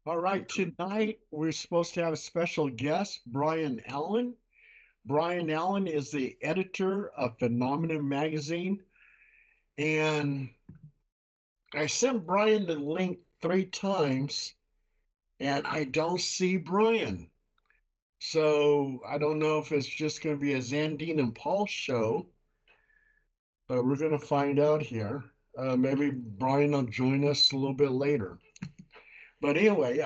All right, tonight we're supposed to have a special guest, Brian Allen. Brian Allen is the editor of Phenomenon Magazine, and I sent Brian the link 3 times, and I don't see Brian. So I don't know if it's just going to be a Zandine and Paul show, but we're going to find out here. Maybe Brian will join us a little bit later. But anyway,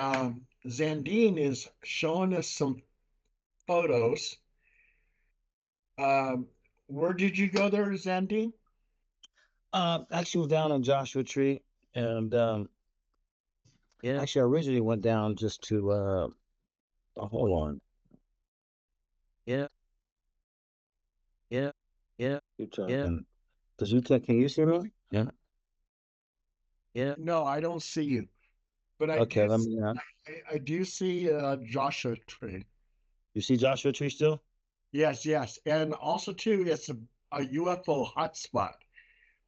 Zandine is showing us some photos. Um, where did you go there, Zandine? Actually, was down on Joshua Tree, and actually, I originally went down just to hold on. You talking? Does you can you see me? Yeah. No, I don't see you, but I Okay, do. let me. I do see Joshua Tree. You see Joshua Tree still? Yes, yes, and also too, it's a UFO hotspot.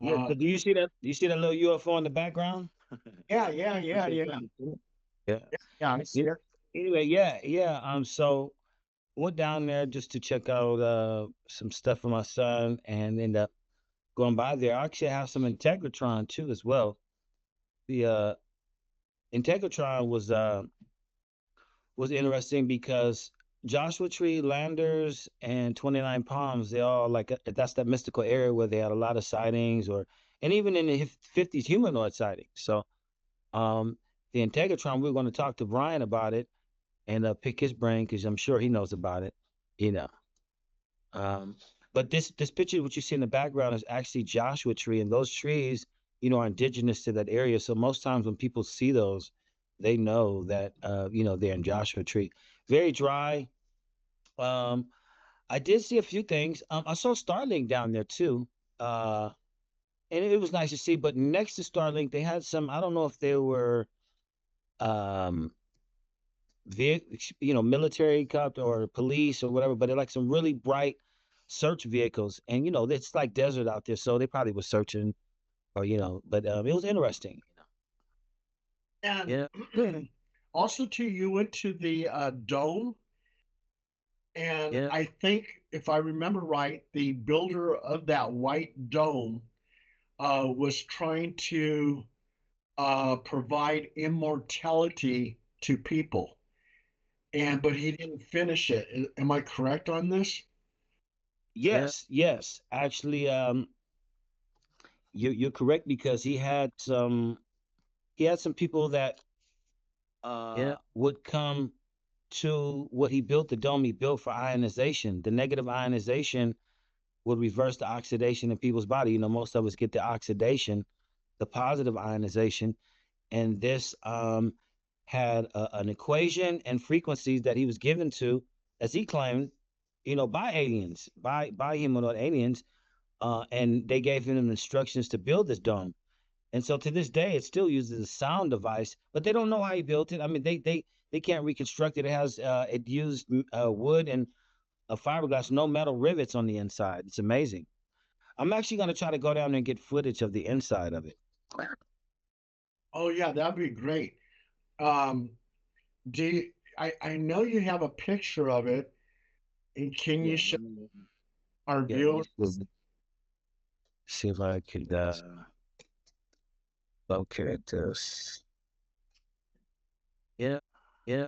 Yeah. Uh, So do you see that? Do you see that little UFO in the background? yeah, yeah, yeah, Okay, yeah, yeah. yeah. I see Yeah. it. Anyway, yeah. So went down there just to check out some stuff for my son, and ended up going by there. I actually have some Integratron too as well. The Integratron was interesting because Joshua Tree, Landers, and 29 Palms, they all that's that mystical area where they had a lot of sightings, or and even in the 50s humanoid sightings. So um the Integratron, we're going to talk to Brian about it and pick his brain because I'm sure he knows about it, you know. Um, but this picture, what you see in the background, is actually Joshua Tree, and those trees, are indigenous to that area. So most times when people see those, they know that they're in Joshua Tree. Very dry. Um, I did see a few things. I saw Starlink down there too, uh, and it was nice to see. But next to Starlink, they had some. I don't know if they were um, military cop or police or whatever, but they're like some really bright search vehicles. And it's like desert out there, so they probably were searching or but it was interesting. And Yeah, also too, you went to the dome, and yeah. I think if I remember right, the builder of that white dome was trying to provide immortality to people, and but he didn't finish it. Am I correct on this? Yes. Actually, you're correct because he had some people that would come to what he built. The dome he built for ionization. The negative ionization would reverse the oxidation in people's body. Most of us get the oxidation, the positive ionization, and this had an equation and frequencies that he was given to, as he claimed, by aliens, by humanoid aliens, and they gave him instructions to build this dome. And so to this day, it still uses a sound device, but they don't know how he built it. I mean, they can't reconstruct it. It used wood and a fiberglass, no metal rivets on the inside. It's amazing. I'm actually going to try to go down there and get footage of the inside of it. Oh yeah, that'd be great. Um, do you, I know you have a picture of it, and can you Yeah, show our let me viewers? see if I could locate this. Yeah, yeah,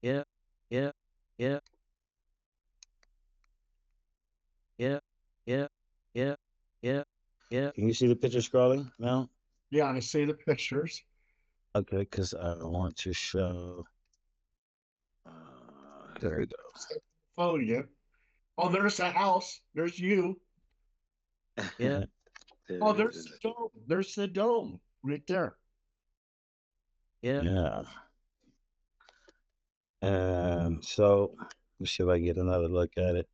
yeah, yeah, yeah, yeah, yeah, yeah, yeah, yeah. Can you see the picture scrolling now? Yeah, I see the pictures. Okay, because I want to show. There we go. Oh yeah. Oh, there's a house. There's you. Yeah, Oh, there's the dome. There's the dome right there. yeah. And so let's see if I get another look at it.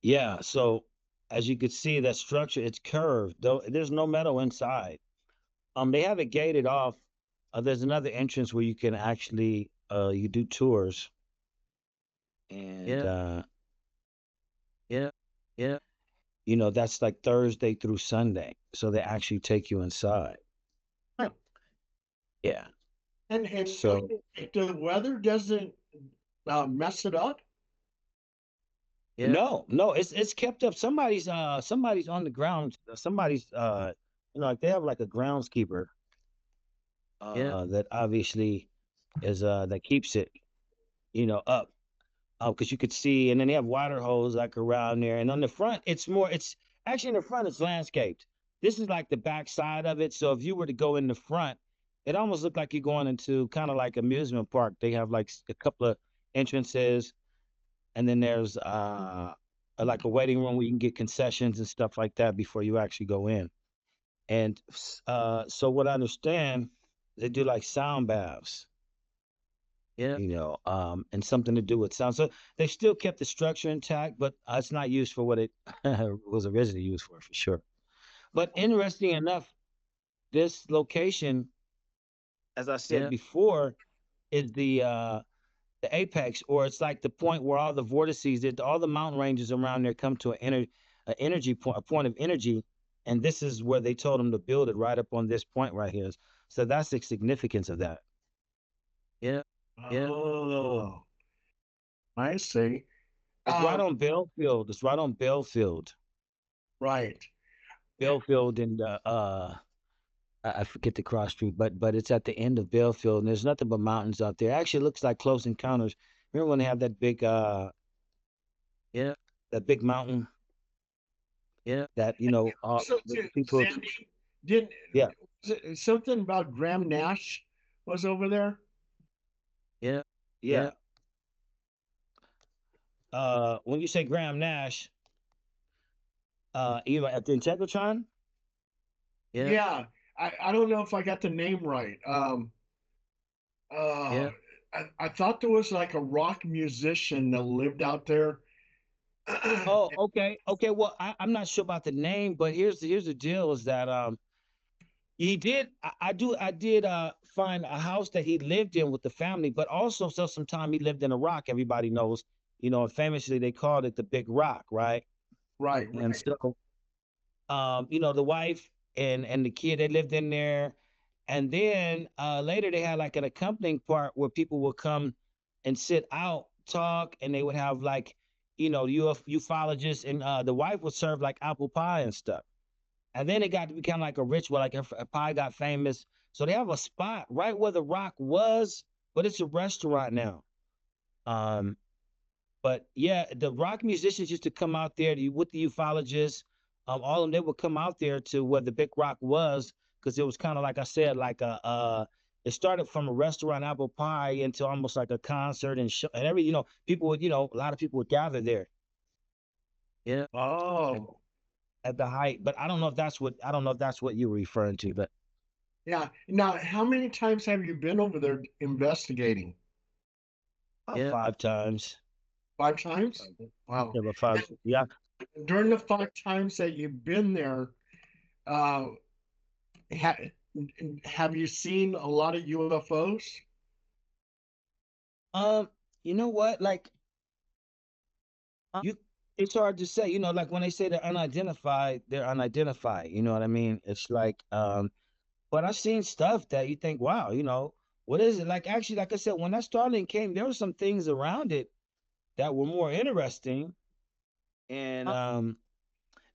Yeah, so as you can see, that structure, it's curved, though there's no metal inside. They have it gated off. There's another entrance where you can actually you do tours, and that's like Thursday through Sunday. So they actually take you inside. Yeah. And So the weather doesn't mess it up. no, no, it's kept up. Somebody's on the ground. Somebody's like they have like a groundskeeper that obviously is that keeps it up. Because you could see, and then they have water holes like around there. And on the front, it's actually in the front, it's landscaped. This is like the back side of it. So if you were to go in the front, it almost looked like you're going into kind of like amusement park. They have like a couple of entrances, and then there's like a waiting room where you can get concessions and stuff like that before you actually go in. And so what I understand, they do like sound baths, and something to do with sound. So they still kept the structure intact, but it's not used for what it was originally used for sure. But interesting enough, this location, as I said before, is the apex, or it's like the point where all the vortices, that all the mountain ranges around there come to an energy point, a point of energy, and this is where they told them to build it right up on this point right here. So that's the significance of that. Oh, I see. It's right Um, on Belfield. It's right on Belfield. right. Belfield and I forget the cross street, but it's at the end of Belfield, and there's nothing but mountains out there. Actually, it looks like Close Encounters. Remember when they have that big mountain that So, the people, Sandy, did yeah, something about Graham Nash was over there? yeah. When you say Graham Nash, at the Integratron. Yeah, I don't know if I got the name right. Uh, I thought there was like a rock musician that lived out there. Oh, okay, okay. Well, I'm not sure about the name, but here's the deal: is that he did. I did find a house that he lived in with the family, but also so sometime he lived in a rock. Everybody knows, and famously they called it the Big Rock, right? Right, And right, so, the wife and the kid they lived in there, and then later they had like an accompanying part where people would come and sit out, talk, and they would have like, ufologists, and the wife would serve like apple pie and stuff. And then it got to be kind of like a ritual, like if pie got famous. So they have a spot right where the rock was, but it's a restaurant now. Um, but yeah, the rock musicians used to come out there with the ufologists. All of them, they would come out there to where the big rock was, because it was kind of like I said, like it started from a restaurant apple pie into almost like a concert and show, and people would, a lot of people would gather there at, oh, at the height. But I don't know if that's what you were referring to, but yeah. Now, how many times have you been over there investigating? about 5 times. 5 times? Wow. Yeah, about five. Yeah. During the 5 times that you've been there, uh, ha have you seen a lot of UFOs? Um, you know what? Like you it's hard to say, like when they say they're unidentified, they're unidentified. You know what I mean? It's like, but I've seen stuff that you think, wow, what is it? Like actually, like I said, when that Starlink came, there were some things around it that were more interesting. And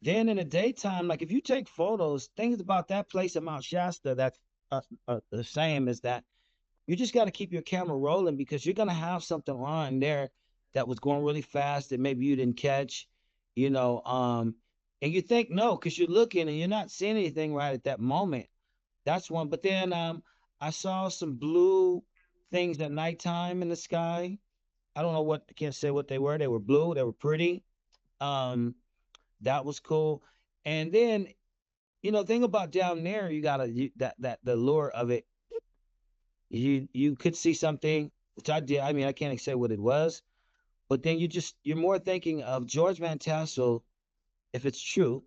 then in the daytime, like if you take photos, things about that place at Mount Shasta that's the same as that. You just got to keep your camera rolling, because you're going to have something on there that was going really fast that maybe you didn't catch, you know. And you think no, because you're looking and you're not seeing anything right at that moment. That's one. But then I saw some blue things at nighttime in the sky. I don't know what, I can't say what they were. They were blue, they were pretty. Um, that was cool. And then, thing about down there, that the lure of it, you could see something, which I did. I mean, I can't say what it was, but then you're more thinking of George Van Tassel. If it's true,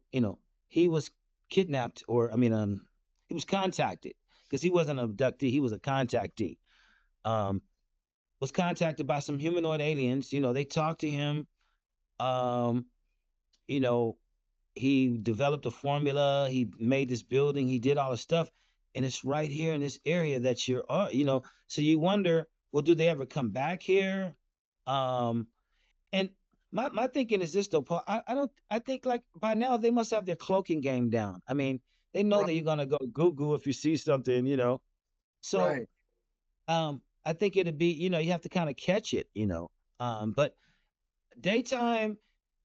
he was kidnapped, or I mean, he was contacted, because he wasn't an abductee, he was a contactee. Um, was contacted by some humanoid aliens. They talked to him. Um, you know, he developed a formula. He made this building. He did all this stuff, and it's right here in this area that you're, so you wonder, well, do they ever come back here? Um, and my thinking is this though, Paul. I don't. I think like by now they must have their cloaking game down. I mean, they know Right, that you're gonna go Google if you see something, So right. I think it'd be, you have to kind of catch it, But daytime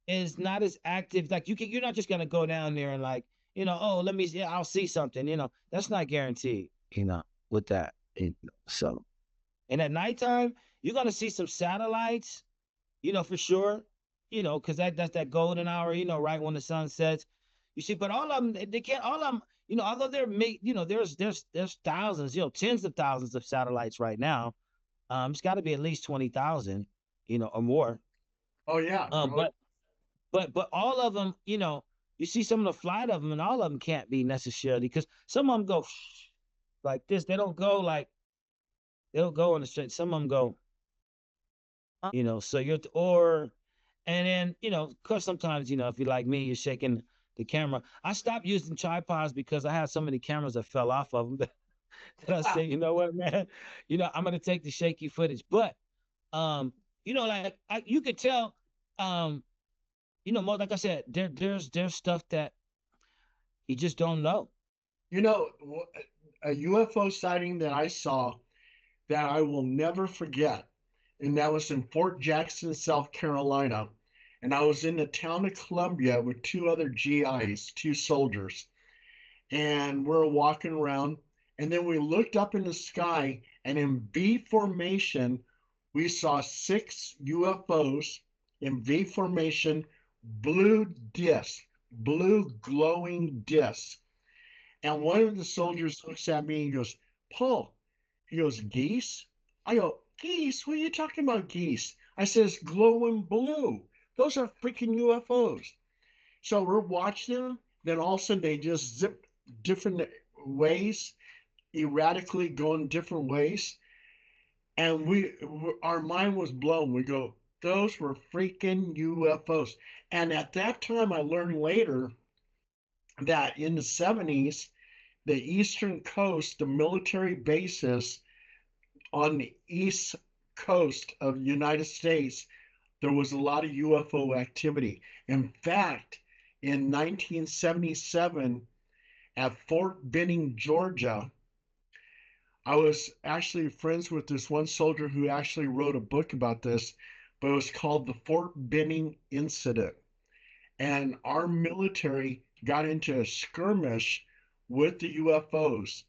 is not as active. Like you're not just gonna go down there and like, oh, let me see, I'll see something. That's not guaranteed. With that. So, and at nighttime, you're gonna see some satellites. For sure. Because that's that golden hour. Right when the sun sets. You see, but all of them, they can't. All of them, although they're made, there's thousands, tens of thousands of satellites right now. It's got to be at least 20,000, or more. Oh yeah. Oh, But all of them, you see some of the flight of them, and all of them can't be necessarily because some of them go like this. They don't go on the straight. Some of them go, So and then of course sometimes if you're like me, you're shaking the camera. I stopped using tripods because I had so many cameras that fell off of them that I say, you know what, man, I'm gonna take the shaky footage, but like you could tell, um, more like I said, there's stuff that you just don't know. you know, a UFO sighting that I saw that I will never forget, and that was in Fort Jackson, South Carolina. And I was in the town of Columbia with two other GIs, two soldiers, and we're walking around. And then we looked up in the sky, and in V formation, we saw six UFOs in V formation, blue discs, blue glowing discs. And one of the soldiers looks at me and goes, Paul, he goes, geese? I go, geese? What are you talking about, geese? I says, glowing blue. Those are freaking UFOs. So we're watching them. Then all of a sudden they just zip different ways, erratically going different ways. And our mind was blown. We go, those were freaking UFOs. And at that time, I learned later that in the 70s, the Eastern Coast, the military bases on the East Coast of the United States, there was a lot of UFO activity. In fact, in 1977 at Fort Benning, Georgia, I was actually friends with this one soldier who actually wrote a book about this, but it was called the Fort Benning Incident. And our military got into a skirmish with the UFOs.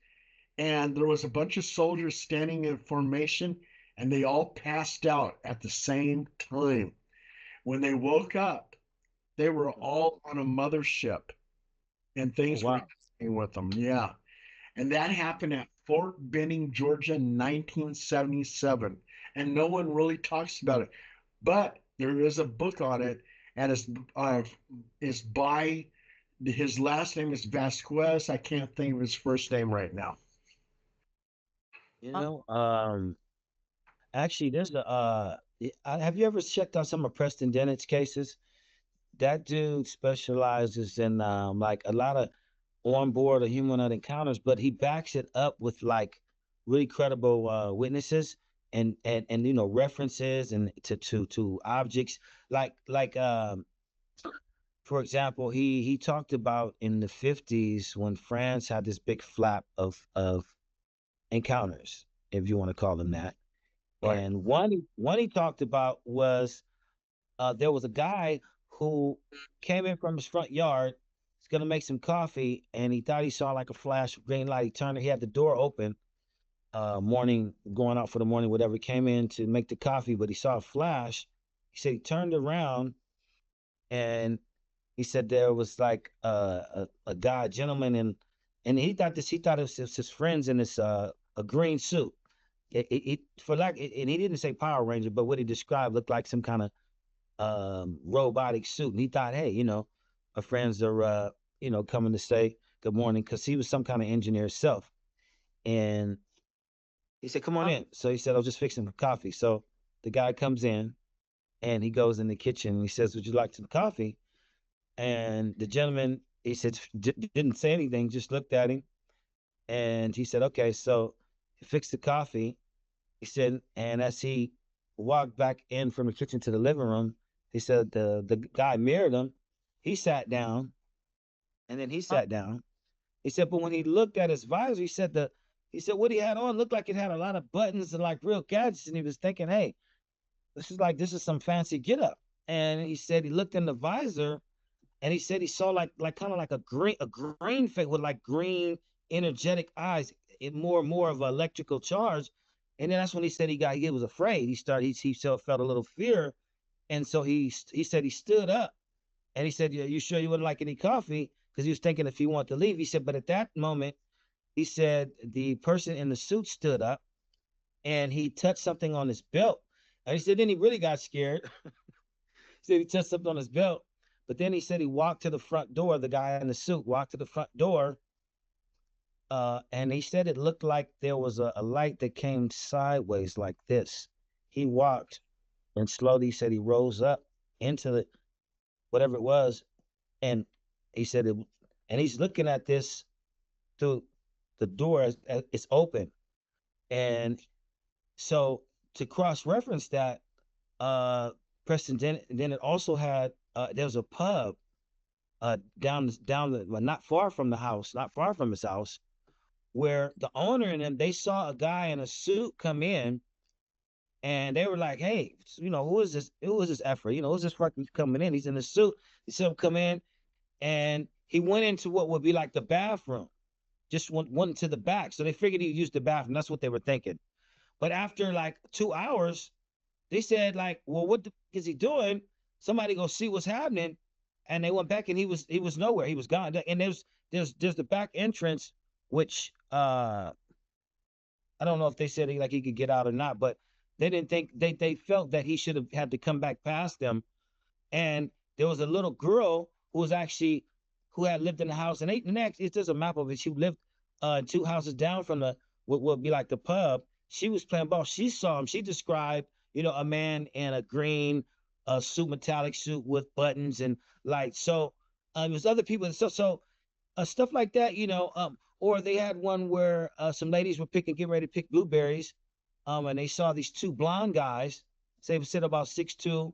And there was a bunch of soldiers standing in formation, and they all passed out at the same time. When they woke up, they were all on a mothership, and Oh, things were wow. happening with them. Yeah. And that happened at Fort Benning, Georgia, in 1977. And no one really talks about it. But there is a book on it, and it's by his last name is Vasquez. I can't think of his first name right now. You know, actually, there's have you ever checked out some of Preston Dennett's cases? That dude specializes in like a lot of onboard or humanoid encounters, but he backs it up with like really credible witnesses and references and to objects like for example, he talked about in the 50s when France had this big flap of encounters, if you want to call them that. Right. And one he talked about was there was a guy who came in from his front yard. He's gonna make some coffee, and he thought he saw like a flash of green light. He turned, he had the door open, morning, going out for the morning, whatever. He came in to make the coffee, but he saw a flash. He said he turned around and he said there was like a guy, a gentleman, and he thought it was his friends in this a green suit. For like, and he didn't say Power Ranger, but what he described looked like some kind of robotic suit. And he thought, hey, our friends are coming to say good morning because he was some kind of engineer himself. And he said, come on in. So he said, I was just fixing some coffee. So the guy comes in and he goes in the kitchen and he says, would you like some coffee? And the gentleman, he said, didn't say anything, just looked at him. And he said, okay. So he fixed the coffee. He said, and as he walked back in from the kitchen to the living room, he said the guy mirrored him. He sat down, and then he sat down. He said, but when he looked at his visor, he said what he had on looked like it had a lot of buttons and like real gadgets. And he was thinking, hey, this is some fancy get up. And he said he looked in the visor, and he said he saw like kind of like a green face with like green energetic eyes, more and more of an electrical charge. And then that's when he said he was afraid. He felt a little fear, and so he said he stood up, and he said, "Yeah, you sure you wouldn't like any coffee?" Because he was thinking if he wanted to leave. He said, but at that moment, he said the person in the suit stood up, and he touched something on his belt. And he said then he really got scared. He said he touched something on his belt, but then he said he walked to the front door. The guy in the suit walked to the front door, and he said it looked like there was a light that came sideways like this. He walked, and slowly he said he rose up into the whatever it was, and he said it, and he's looking at this through the door as it's open. And so to cross-reference that, uh, Preston, then it also had there was a pub well, not far from the house, not far from his house, where the owner and them, they saw a guy in a suit come in, and they were like, hey, who is this? Who is this effort? Who's this fucking coming in? He's in a suit. He saw him come in, and he went into what would be like the bathroom, just went to the back. So they figured he used the bathroom. That's what they were thinking. But after like 2 hours, they said like, well, is he doing? Somebody go see what's happening. And they went back, and he was nowhere. He was gone. And there's the back entrance, which I don't know if they said he could get out or not, but they didn't think they felt that he should have had to come back past them. And there was a little girl who had lived in the house, and next it's just a map of it. She lived 2 houses down from what would be like the pub. She was playing ball. She saw him. She described, a man in a green suit, metallic suit with buttons and lights. So there was other people. So stuff like that, or they had one where some ladies were getting ready to pick blueberries, and they saw these two blonde guys. They said about 6'2".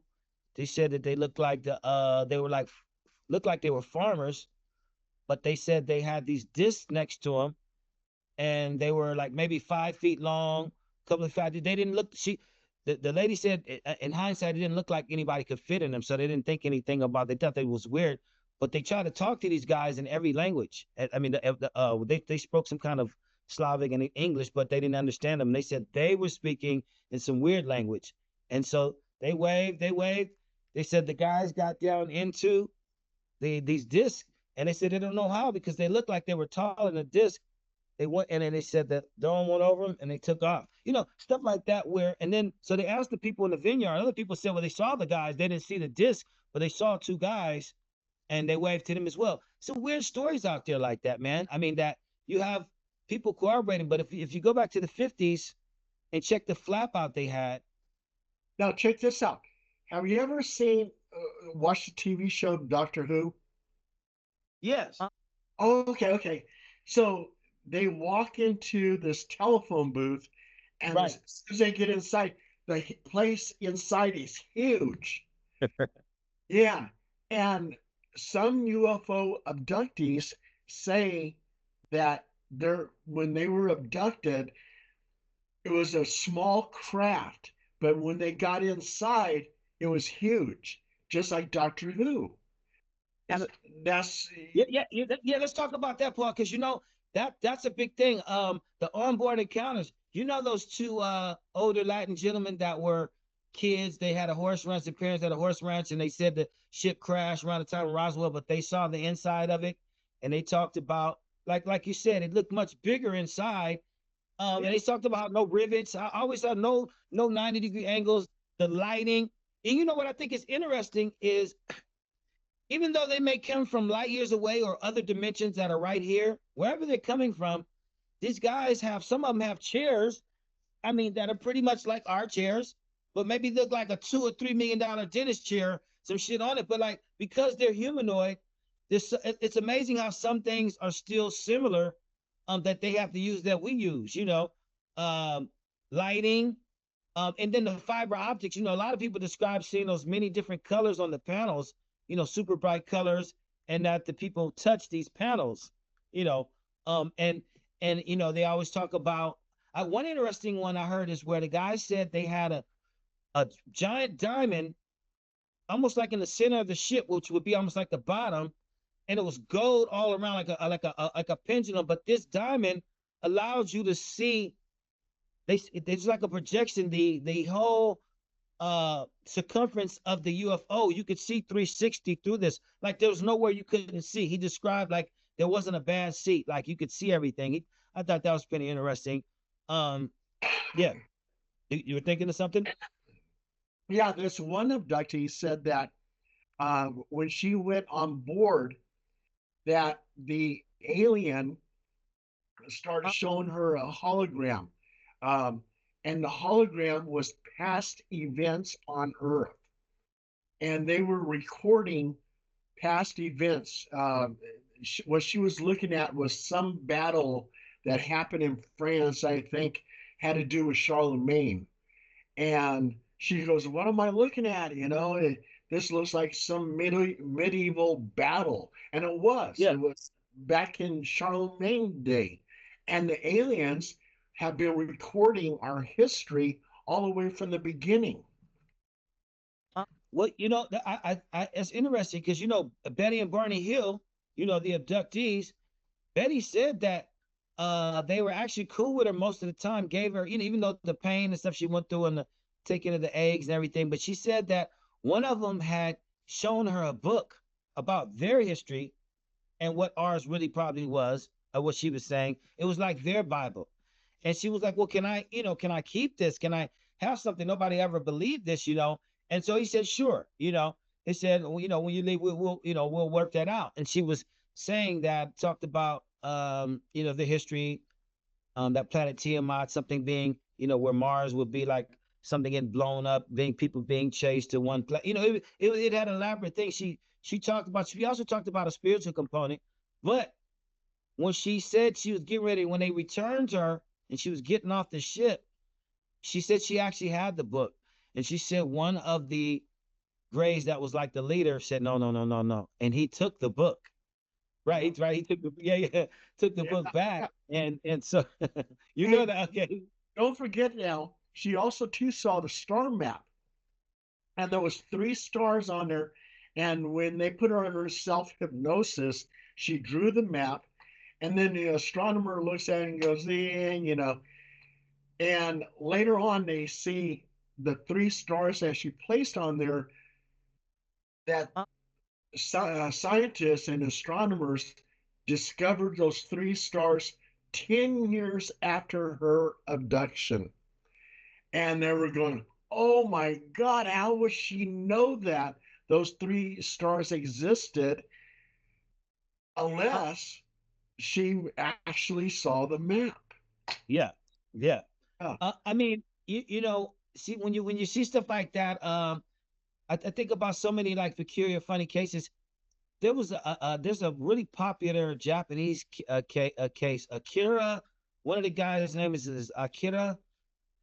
They said that they looked like looked like they were farmers, but they said they had these discs next to them, and they were like maybe 5 feet long, a couple of 5. They didn't look. The lady said, in hindsight, it didn't look like anybody could fit in them, so they didn't think anything about. They thought it was weird, but they tried to talk to these guys in every language. I mean, they spoke some kind of Slavic and English, but they didn't understand them. They said they were speaking in some weird language, and so they waved. They waved. They said the guys got down into these discs, and they said they don't know how because they looked like they were taller than the disc. They went, and then they said that Dawn went over them, and they took off. Stuff like that. And then so they asked the people in the vineyard. Other people said, well, they saw the guys. They didn't see the disc, but they saw two guys, and they waved to them as well. Some weird stories out there like that, man. I mean, that you have people corroborating, but if you go back to the 50s and check the flap out they had. Now, check this out. Have you ever watched the TV show Doctor Who? Yes. Oh, okay. So they walk into this telephone booth, and Right. as soon as they get inside, the place inside is huge. Yeah. And some UFO abductees say that when they were abducted, it was a small craft, but when they got inside, it was huge, just like Doctor Who. And that's Yeah. Let's talk about that part, because that's a big thing. The onboard encounters. Those two older Latin gentlemen that were kids. They had a horse ranch. Their parents had a horse ranch, and they said the ship crashed around the time of Roswell, but they saw the inside of it, and they talked about like you said, it looked much bigger inside. And they talked about no rivets. I always thought no 90-degree angles, the lighting. And you know what I think is interesting is, even though they may come from light years away or other dimensions that are right here, wherever they're coming from, these guys some of them have chairs, I mean, that are pretty much like our chairs, but maybe look like a $2 or $3 million dentist chair, some shit on it. But like, because they're humanoid, it's amazing how some things are still similar that they have to use that we use, um, lighting, and then the fiber optics. A lot of people describe seeing those many different colors on the panels, super bright colors, and that the people touch these panels, you know, and they always talk about. One interesting one I heard is where the guy said they had a giant diamond, almost like in the center of the ship, which would be almost like the bottom, and it was gold all around, like a pendulum. But this diamond allows you to see. It's like a projection. The whole circumference of the UFO, you could see 360 through this. Like there was nowhere you couldn't see. He described like there wasn't a bad seat. Like you could see everything. I thought that was pretty interesting. Um, yeah, you were thinking of something? Yeah, this one abductee said that when she went on board, that the alien started showing her a hologram. Um, and the hologram was past events on Earth. And they were recording past events. What she was looking at was some battle that happened in France, I think, had to do with Charlemagne. And she goes, "What am I looking at? This looks like some medieval battle." And it was. Yeah. It was back in Charlemagne day. And the aliens have been recording our history all the way from the beginning. Well, it's interesting because Betty and Barney Hill, the abductees. Betty said that they were actually cool with her most of the time, gave her, even though the pain and stuff she went through and the taking of the eggs and everything. But she said that one of them had shown her a book about their history and what ours really probably was, what she was saying. It was like their Bible. And she was like, well, can I keep this? Can I have something? Nobody ever believed this. And so he said, sure. He said, well, when you leave, we'll work that out. And she was saying that, talked about, the history, that planet Tiamat, something being, where Mars would be like something getting blown up, people being chased to one place. It had elaborate things. She talked about. She also talked about a spiritual component, but when she said she was getting ready, when they returned her and she was getting off the ship, she said she actually had the book, and she said one of the Grays that was like the leader said no, no, no, no, no, and he took the book. Right, right. He took the yeah, yeah, took the Yeah, book back, yeah. and so you know And that. Okay. don't forget now, she also too saw the star map, and there was three stars on there. And when they put her under self hypnosis, she drew the map, and then the astronomer looks at it and goes, "Eh." And later on, they see the three stars that she placed on there that scientists and astronomers discovered those three stars 10 years after her abduction. And they were going, "Oh my God, how would she know that those three stars existed unless she actually saw the map?" Yeah, yeah. Yeah. I mean, see when you see stuff like that, I think about so many like peculiar, funny cases. There's a really popular Japanese case, Akira. One of the guys' name is Akira,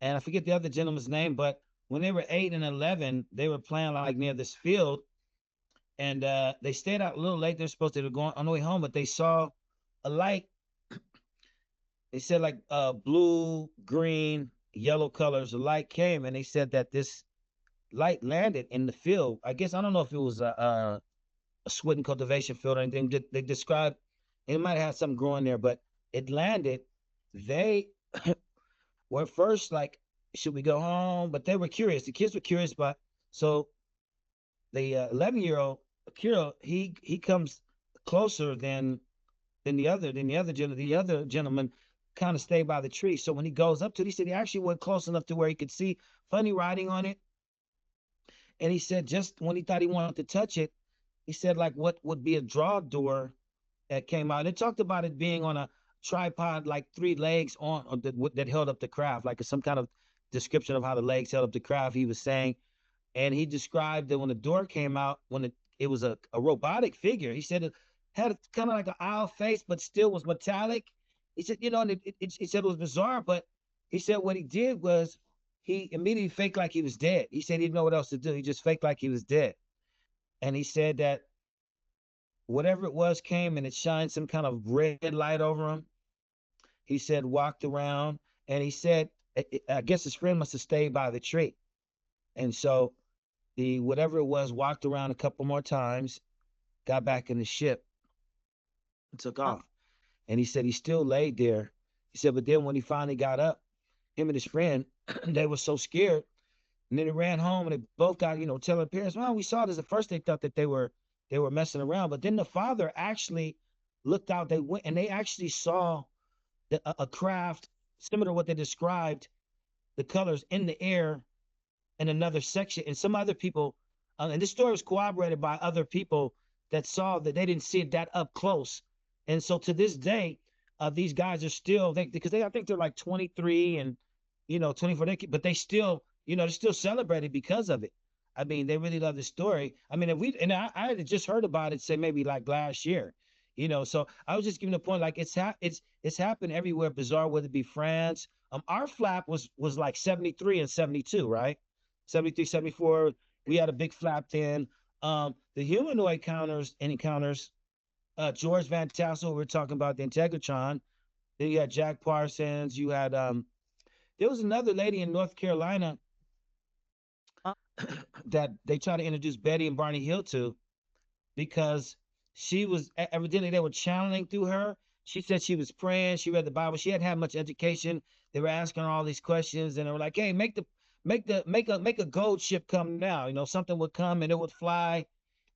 and I forget the other gentleman's name. But when they were 8 and 11, they were playing like near this field, and they stayed out a little late. They're supposed to be going on the way home, but they saw a light. They said like blue, green, yellow colors. The light came, and they said that this light landed in the field. I guess I don't know if it was a swidden cultivation field or anything. They described it might have had something growing there, but it landed. They were first like, should we go home? But they were curious. The kids were curious, but so the 11-year-old Akira, he comes closer than the other gentleman kind of stayed by the tree. So when he goes up to it, he said he actually went close enough to where he could see funny writing on it. And he said just when he thought he wanted to touch it, he said like what would be a draw door that came out. It talked about it being on a tripod, like three legs on that held up the craft, like some kind of description of how the legs held up the craft. He was saying, and he described that when the door came out, when it was a robotic figure. He said it had kind of like an owl face, but still was metallic. He said, and he said it was bizarre, but he said what he did was he immediately faked like he was dead. He said he didn't know what else to do. He just faked like he was dead. And he said that whatever it was came and it shined some kind of red light over him. He said walked around and he said, I guess his friend must have stayed by the tree. And so the whatever it was walked around a couple more times, got back in the ship, and took off. And he said he still laid there. He said, but then when he finally got up, him and his friend, they were so scared. And then they ran home and they both got, telling parents, well, we saw this. At first they thought that they were messing around. But then the father actually looked out, they went and they actually saw a craft similar to what they described, the colors in the air in another section. And some other people, and this story was corroborated by other people that saw that they didn't see it that up close. And so to this day, these guys are still because I think they're like 23 and 24, but they still they're still celebrated because of it. I mean, they really love the story. I mean, if we and I had just heard about it, say maybe like last year, So I was just giving a point like it's happened everywhere. Bizarre, whether it be France. Our flap was like 73 and 72, right? 73, 74. We had a big flap then. The humanoid encounters, George Van Tassel, we're talking about the Integratron. Then you had Jack Parsons. You had there was another lady in North Carolina that they tried to introduce Betty and Barney Hill to because she was evidently they were channeling through her. She said she was praying. She read the Bible. She hadn't had much education. They were asking her all these questions, and they were like, "Hey, make a gold ship come now. Something would come and it would fly."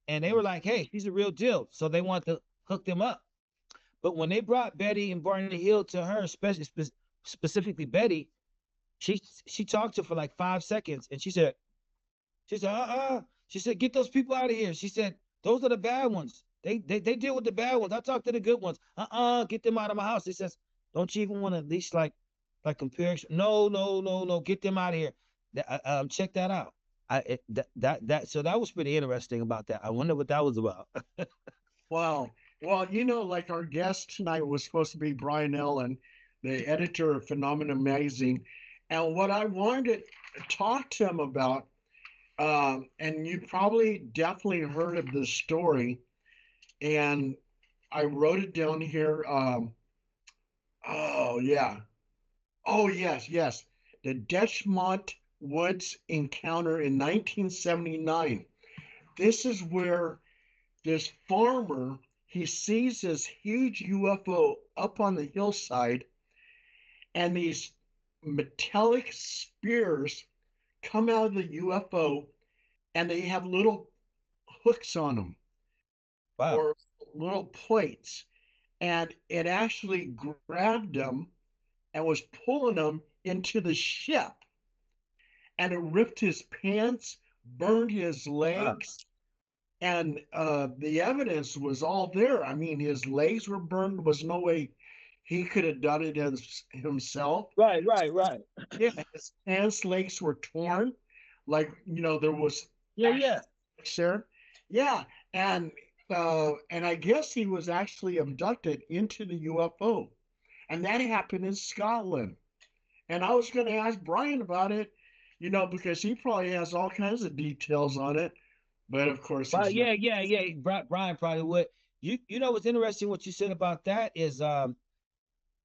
And they were like, "Hey, she's a real deal." So they wanted to hook them up. But when they brought Betty and Barney Hill to her, specifically Betty, she talked to her for like 5 seconds, and she said, She said, get those people out of here. She said, those are the bad ones. They deal with the bad ones. I talk to the good ones. Get them out of my house. He says, don't you even want to at least like compare? No, no, no, no. Get them out of here. Check that out. So that was pretty interesting about that. I wonder what that was about. Wow. Well, like our guest tonight was supposed to be Brian Ellen, the editor of Phenomenon Magazine. And what I wanted to talk to him about, and you probably definitely heard of this story, and I wrote it down here. Oh, yeah. Oh, yes, yes. The Detchmont Woods encounter in 1979. This is where this farmer he sees this huge UFO up on the hillside, and these metallic spears come out of the UFO, and they have little hooks on them Wow. or little plates, and it actually grabbed him and was pulling him into the ship, and it ripped his pants, burned his Wow. legs, and the evidence was all there. I mean, his legs were burned. There was no way he could have done it himself. Right, right, right. Yeah, His pants legs were torn, like there was yeah, actually yeah. there. Yeah, and I guess he was actually abducted into the UFO, and that happened in Scotland. And I was going to ask Brian about it, because he probably has all kinds of details on it. But of course, But he's not. yeah, yeah, yeah. Brian probably would. You know what's interesting? What you said about that is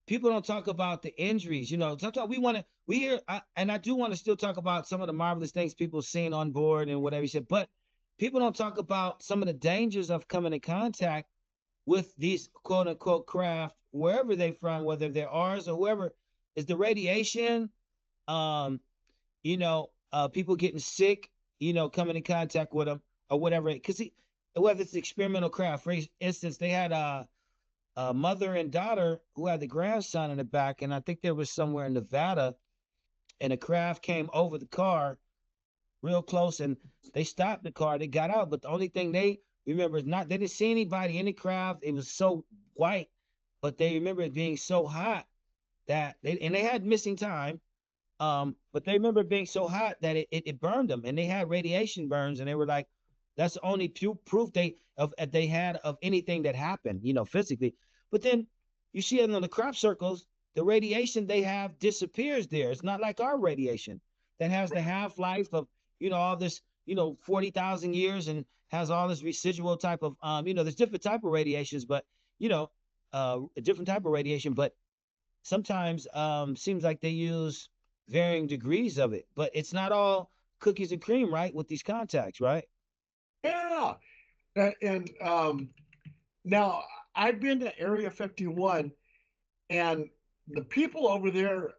people don't talk about the injuries. Sometimes we hear, and I do want to still talk about some of the marvelous things people seen on board and whatever you said, but people don't talk about some of the dangers of coming in contact with these quote unquote craft, wherever they from, whether they're ours or whoever, is the radiation, um, people getting sick, coming in contact with them or whatever. Because whether it's experimental craft, for instance, they had a mother and daughter who had the grandson in the back, and I think they was somewhere in Nevada, and a craft came over the car real close, and they stopped the car. They got out, but the only thing they remember is not they didn't see anybody in the craft. It was so white, but they remember it being so hot that they had missing time. But they remember it being so hot that it burned them, and they had radiation burns, and they were like, that's the only proof they had of anything that happened, physically. But then you see it in the crop circles, the radiation they have disappears there. It's not like our radiation that has the half-life of, all this, 40,000 years and has all this residual type of, there's different type of radiations, but, a different type of radiation, but sometimes seems like they use varying degrees of it, but it's not all cookies and cream, right? With these contacts, right? Yeah. And now I've been to Area 51, and the people over there,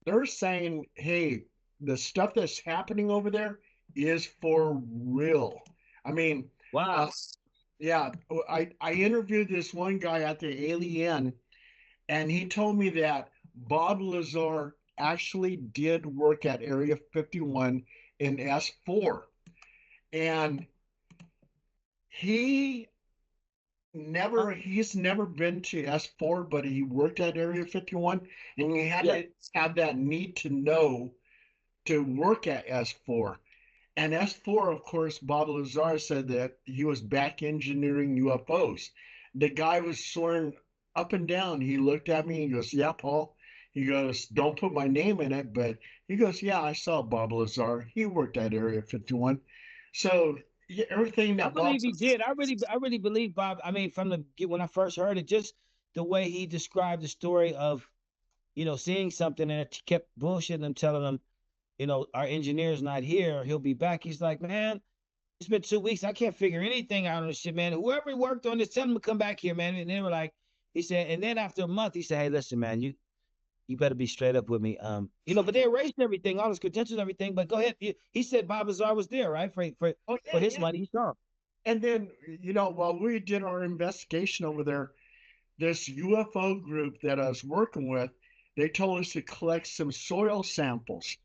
they're saying, hey, the stuff that's happening over there is for real. I mean, uh, Wow. yeah, I interviewed this one guy at the Alien, and he told me that Bob Lazar actually did work at Area 51 in S4. And he he's never been to S4, but he worked at Area 51, and he had Yeah. to have that need to know to work at S4. And S4, of course, Bob Lazar said that he was back engineering UFOs. The guy was sworn up and down. He looked at me and goes, yeah, Paul. He goes, don't put my name in it, but he goes, yeah, I saw Bob Lazar. He worked at Area 51. So yeah, everything I that Bob, believe he did. I really believe Bob. I mean, from the when I first heard it, just the way he described the story of, seeing something and it kept bullshitting them, telling them, our engineer's not here. He'll be back. He's like, man, it's been 2 weeks. I can't figure anything out on this shit, man. Whoever worked on this, tell them to come back here, man. And they were like, he said, and then after a month, he said, hey, listen, man, you better be straight up with me. But they erased everything, all his credentials, and everything. But go ahead. He said Bob Azar was there, right? oh, For yeah, his yeah. money, he saw him. And then, while we did our investigation over there, this UFO group that I was working with, they told us to collect some soil samples.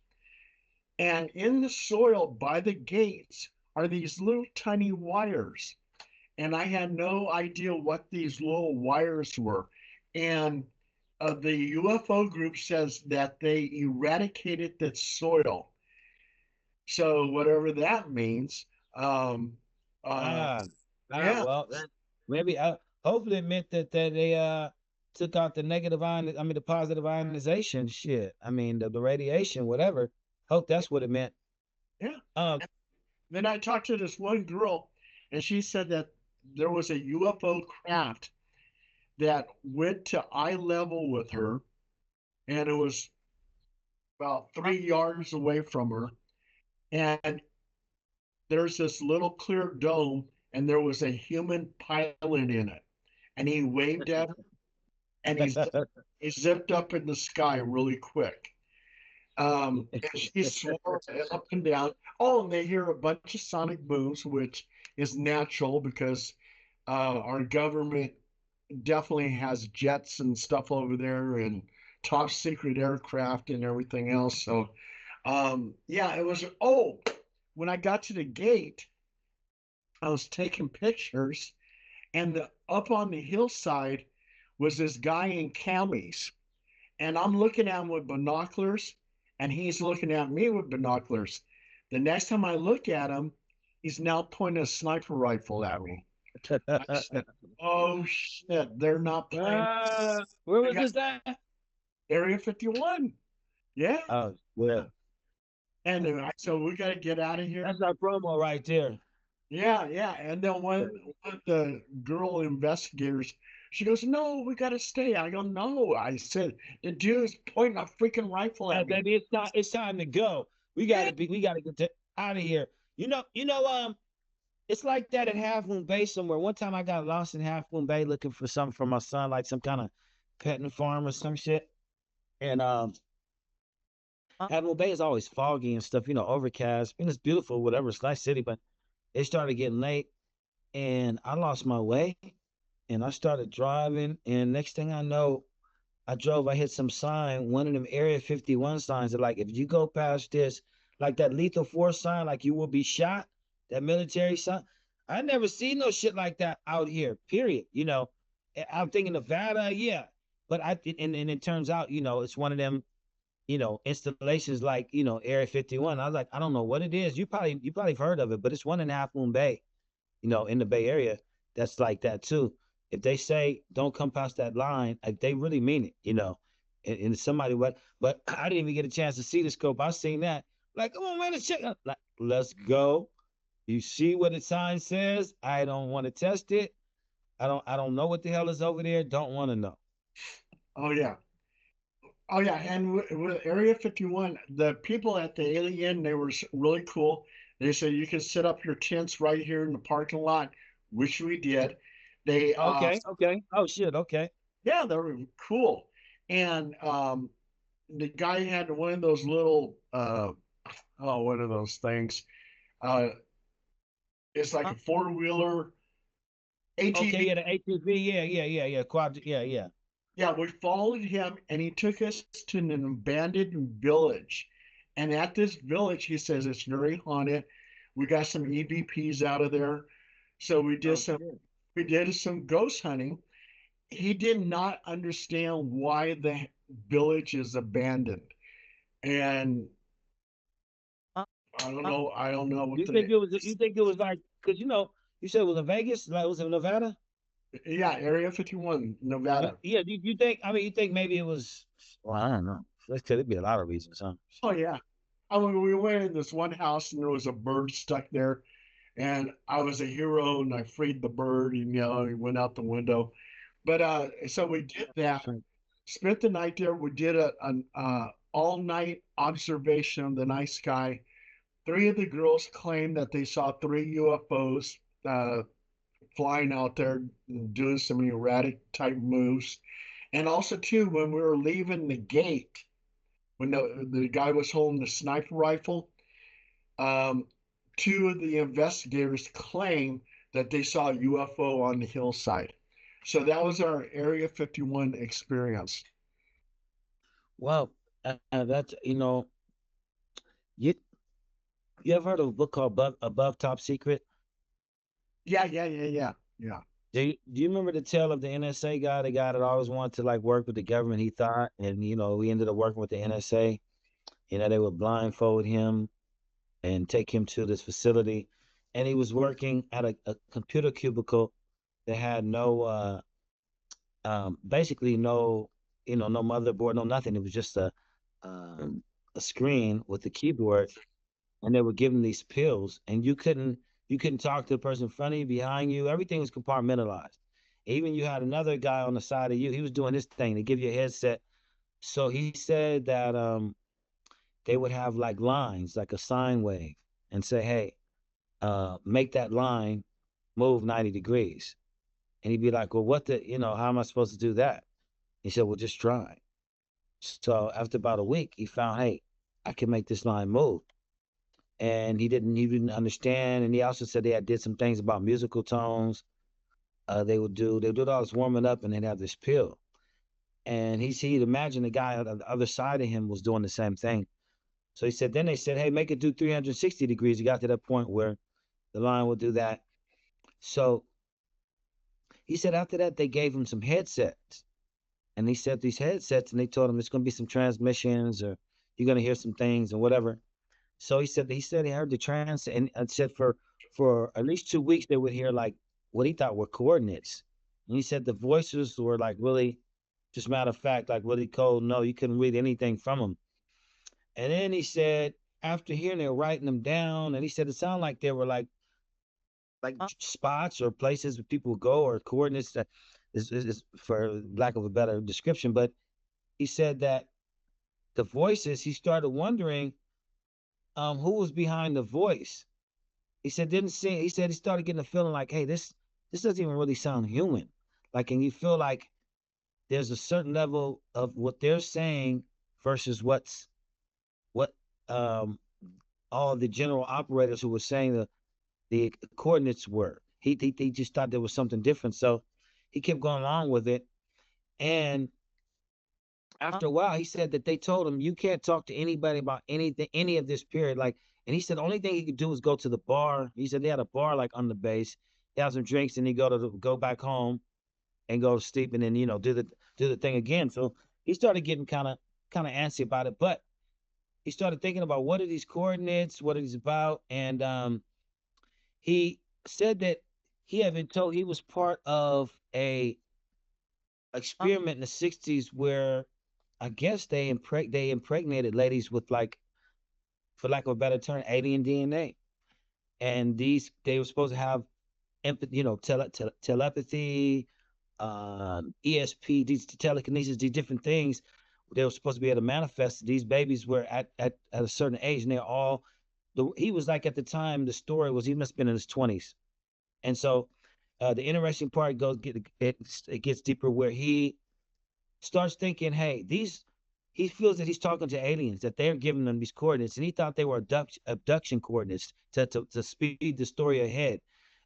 And in the soil by the gates are these little tiny wires. And I had no idea what these little wires were. And the UFO group says that they eradicated the soil. So, whatever that means, um, uh, Ah, yeah, well, maybe hopefully it meant that they took out the negative ion, I mean the positive ionization shit. I mean the radiation, whatever. Hope that's what it meant. yeah. Um, Then I talked to this one girl, and she said that there was a UFO craft that went to eye level with her, and it was about 3 yards away from her. And there's this little clear dome, and there was a human pilot in it. And he waved at her, and he zipped up in the sky really quick. And she swore up and down. Oh, and they hear a bunch of sonic booms, which is natural because our government definitely has jets and stuff over there and top secret aircraft and everything else. So, yeah, it was. Oh, when I got to the gate, I was taking pictures, and up on the hillside was this guy in camis, and I'm looking at him with binoculars, and he's looking at me with binoculars. The next time I look at him, he's now pointing a sniper rifle at me. I said, "Oh shit, they're not playing." where I was got this at? Area 51. Yeah, Oh, well, and so we got to get out of here. that's our promo right there. Yeah, yeah. And then one of the girl investigators, she goes, "No, we got to stay." I go, "No." I said, "The dude's pointing a freaking rifle Hey, at me." baby, it's time to go. Yeah. We gotta get out of here. It's like that at Half Moon Bay somewhere. One time I got lost in Half Moon Bay looking for something for my son, like some kind of petting farm or some shit. And Half Moon Bay is always foggy and stuff, overcast. I mean, it's beautiful, whatever. It's a nice city, but it started getting late, and I lost my way. And I started driving, and next thing I know, I hit some sign, one of them Area 51 signs that like if you go past this, like that lethal force sign, like you will be shot, that military sign. I never seen no shit like that out here, period. I'm thinking Nevada, yeah. But and it turns out, it's one of them, installations like, Area 51. I was like, I don't know what it is. You probably have heard of it, but it's one in Half Moon Bay, in the Bay Area that's like that too. if they say don't come past that line, they really mean it, you know. And somebody what, but I didn't even get a chance to see the scope. I seen that. Like, come on, man, let's check. Like, let's go. You see what the sign says? I don't want to test it. I don't know what the hell is over there. Don't want to know. Oh yeah. Oh yeah, and with Area 51, the people at the Alien, they were really cool. They said you can set up your tents right here in the parking lot, which we did. They Okay, okay. Oh shit, okay. yeah, they were cool. And the guy had one of those little oh, what are those things? Uh it's like Uh, a four-wheeler okay, ATV. yeah, the ATV, yeah. Quad, yeah. Yeah, we followed him and he took us to an abandoned village. And at this village, he says it's very haunted. We got some EVPs out of there. So Oh shit. we did some ghost hunting. He did not understand why the village is abandoned. And Uh, I don't know what you think the it was? You think it was like? Cause you said it was in Vegas, like was it Nevada? yeah, Area 51, Nevada. Yeah. You think? I mean, you think maybe it was? Well, I don't know. That could be a lot of reasons, huh? Oh yeah. I mean, we went in this one house and there was a bird stuck there. And I was a hero and I freed the bird and he went out the window. But so we did that, Shit. spent the night there. We did an all night observation of the night sky. Three of the girls claimed that they saw three UFOs flying out there doing some erratic type moves. And also too, when we were leaving the gate, when the guy was holding the sniper rifle, um, two of the investigators claim that they saw a UFO on the hillside. So that was our Area 51 experience. Well, that's you you ever heard of a book called Above Top Secret? Yeah. Do you remember the tale of the NSA guy, the guy that always wanted to like work with the government? He thought, and we ended up working with the NSA. They would blindfold him and take him to this facility, and he was working at a computer cubicle that had no, basically no, no motherboard, no nothing. It was just um, a screen with the keyboard, and they were giving these pills, and you couldn't talk to the person in front of you, behind you. Everything was compartmentalized. Even you had another guy on the side of you. He was doing his thing to give you a headset. So he said that they would have like lines, like a sine wave, and say, "Hey, make that line move 90 degrees." And he'd be like, "Well, how am I supposed to do that?" He said, "Well, just try." So after about a week, he found, "Hey, I can make this line move." And he didn't understand. And he also said they had did some things about musical tones. They would do all this warming up, and they'd have this pill. And he'd imagine the guy on the other side of him was doing the same thing. So he said, then they said, "Hey, make it do 360 degrees." He got to that point where the line would do that. So he said after that they gave him some headsets, and he said these headsets, and they told him there's going to be some transmissions, or you're going to hear some things and whatever. So he said he heard the trans, and said for at least 2 weeks they would hear like what he thought were coordinates. And he said the voices were like really, just matter of fact, like really cold. No, you couldn't read anything from them. And then he said after hearing they were writing them down, and he said it sounded like they were like spots or places where people would go, or coordinates that is for lack of a better description. But he said that the voices, he started wondering who was behind the voice. He said he started getting a feeling like, hey, this doesn't even really sound human. Like, and you feel like there's a certain level of what they're saying versus what um all the general operators who were saying the coordinates were. He just thought there was something different. So he kept going along with it. And after a while, he said that they told him you can't talk to anybody about anything, any of this period. Like, and he said the only thing he could do was go to the bar. He said they had a bar like on the base. He had some drinks, and he go back home and go to sleep, and then do the thing again. So he started getting kind of antsy about it, but he started thinking about what are these coordinates, what are these about, and he said that he had been told he was part of a experiment in the 60s where I guess they impregnated ladies with, like, for lack of a better term, alien DNA. And they were supposed to have empathy, telepathy, ESP, these telekinesis, these different things. They were supposed to be able to manifest. These babies were at a certain age, and they're all. He was like, at the time, the story was, he must have been in his 20s. And so, the interesting part it gets deeper, where he starts thinking, hey, he feels that he's talking to aliens, that they're giving them these coordinates, and he thought they were abduction coordinates to speed the story ahead.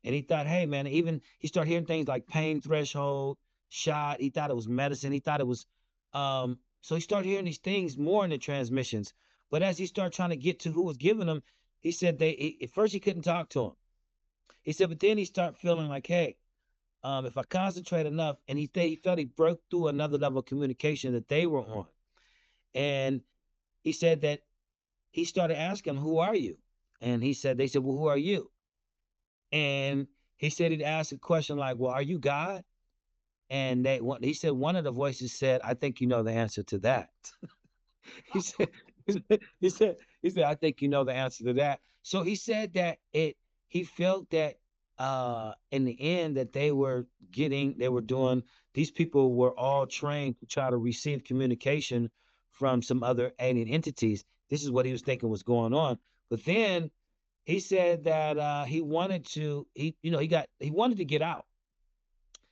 And he thought, hey, man, even he started hearing things like pain threshold, shot. He thought it was medicine. He thought it was, so he started hearing these things more in the transmissions. But as he started trying to get to who was giving them, he said at first he couldn't talk to him. He said, but then he started feeling like, hey, if I concentrate enough, and he felt he broke through another level of communication that they were on. And he said that he started asking him, who are you? And they said, well, who are you? And he said he'd ask a question like, well, are you God? And he said, one of the voices said, I think you know the answer to that. he said, he said, I think you know the answer to that. So he said that he felt that in the end that these people were all trained to try to receive communication from some other alien entities. This is what he was thinking was going on. But then he said that he wanted to he wanted to get out.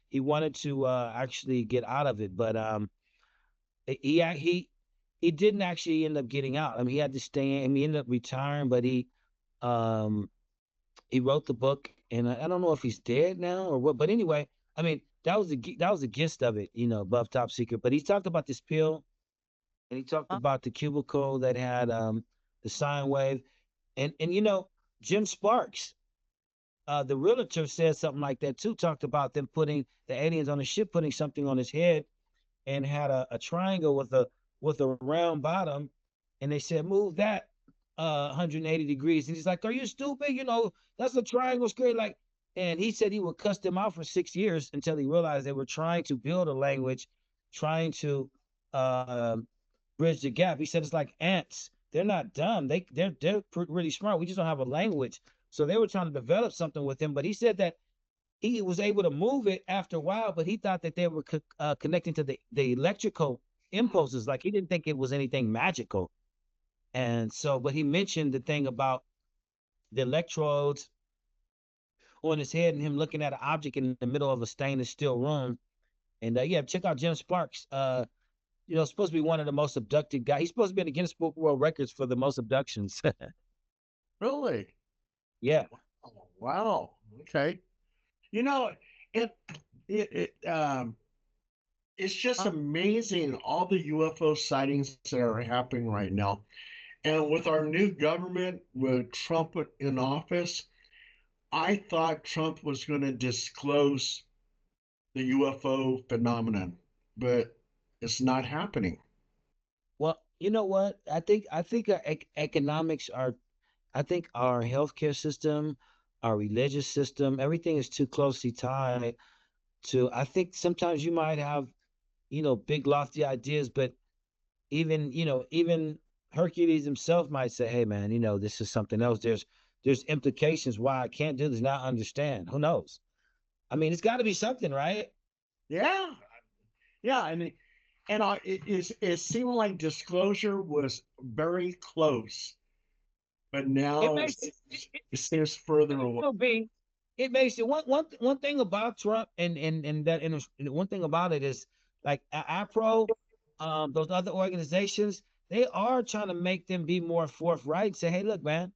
He wanted to actually get out of it, but he didn't actually end up getting out. I mean, he had to stay in. He ended up retiring, but um he wrote the book, and I don't know if he's dead now or what. But anyway, I mean, that was the gist of it, above top secret. But he talked about this pill, and he talked about the cubicle that had the sine wave, and Jim Sparks, the realtor, said something like that too. Talked about them putting the aliens on the ship, putting something on his head, and had a triangle with a round bottom, and they said, move that 180 degrees. And he's like, are you stupid? That's a triangle square. Like, and he said he would cuss them out for 6 years until he realized they were trying to build a language, trying to uh, bridge the gap. He said it's like ants. They're not dumb. They're really smart. We just don't have a language. So they were trying to develop something with him. But he said that he was able to move it after a while, but he thought that they were connecting to the electrical impulses. Like, he didn't think it was anything magical. And so, but he mentioned the thing about the electrodes on his head and him looking at an object in the middle of a stainless steel room. And yeah, check out Jim Sparks. Supposed to be one of the most abducted guys. He's supposed to be in the Guinness Book of World Records for the most abductions. Really? Yeah. Oh, wow. Okay. You know, it it it's just amazing all the UFO sightings that are happening right now. And with our new government, with Trump in office, I thought Trump was going to disclose the UFO phenomenon, but it's not happening. Well, you know what? I think our economics are. I think our healthcare system, our religious system, everything is too closely tied to. I think sometimes you might have, big lofty ideas, but even Hercules himself might say, "Hey, man, this is something else. There's implications why I can't do this. Now I understand. Who knows? I mean, it's got to be something, right? Yeah, yeah, it seemed like disclosure was very close, but It now makes it seems further it may away. still be. It makes it one thing about Trump, and one thing about it is, like, APRO, those other organizations, they are trying to make them be more forthright. Say, hey, look, man,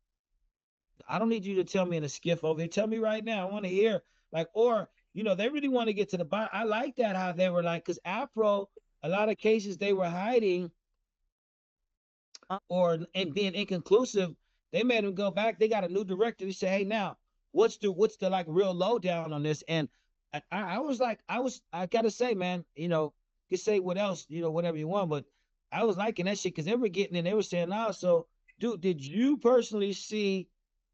I don't need you to tell me in a skiff over here. Tell me right now. I want to hear, like, or they really want to get to the bottom. I like that, how they were like, because APRO, a lot of cases they were hiding or and being inconclusive. They made them go back. They got a new director. They say, hey, now what's the like real lowdown on this? And I was like, I gotta say, man, you can say what else, whatever you want, but I was liking that shit because they were getting in. They were saying, "Oh, so, dude, did you personally see,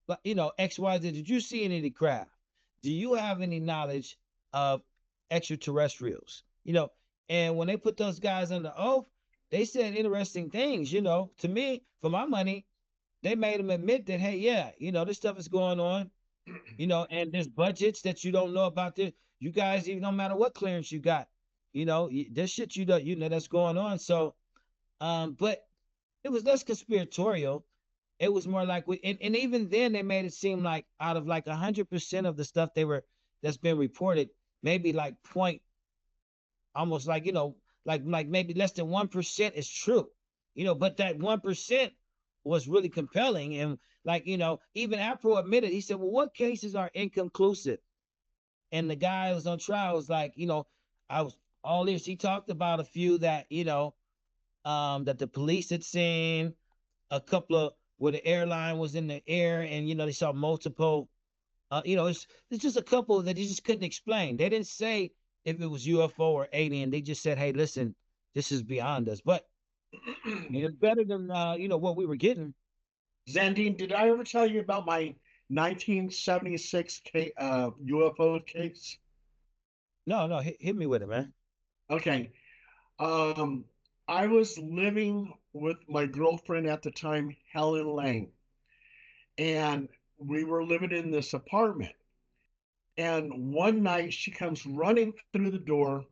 XYZ? Did you see any of the craft? Do you have any knowledge of extraterrestrials. You know, and when they put those guys under oath, they said interesting things. You know, to me, for my money, they made them admit that, hey, yeah, you know, this stuff is going on. You know, and there's budgets that you don't know about. This, you guys, even no matter what clearance you got, you know, there's shit you know that's going on. So, but it was less conspiratorial. It was more like, and even then they made it seem like out of like 100% of the stuff that's been reported, maybe like point, almost like, you know, like maybe less than 1% is true, you know, but that 1% was really compelling. And like, you know, even Afro admitted, he said, well, what cases are inconclusive? And the guy who was on trial was like, you know, I was all this. He talked about a few that, you know, that the police had seen, a couple of where the airline was in the air and, you know, they saw multiple, you know, it's just a couple that they just couldn't explain. They didn't say if it was UFO or alien. They just said, hey, listen, this is beyond us. But it's better than, you know, what we were getting. Zandine, did I ever tell you about my 1976 UFO case? No, no, hit me with it, man. Okay. Um, I was living with my girlfriend at the time, Helen Lang, and we were living in this apartment. And one night she comes running through the door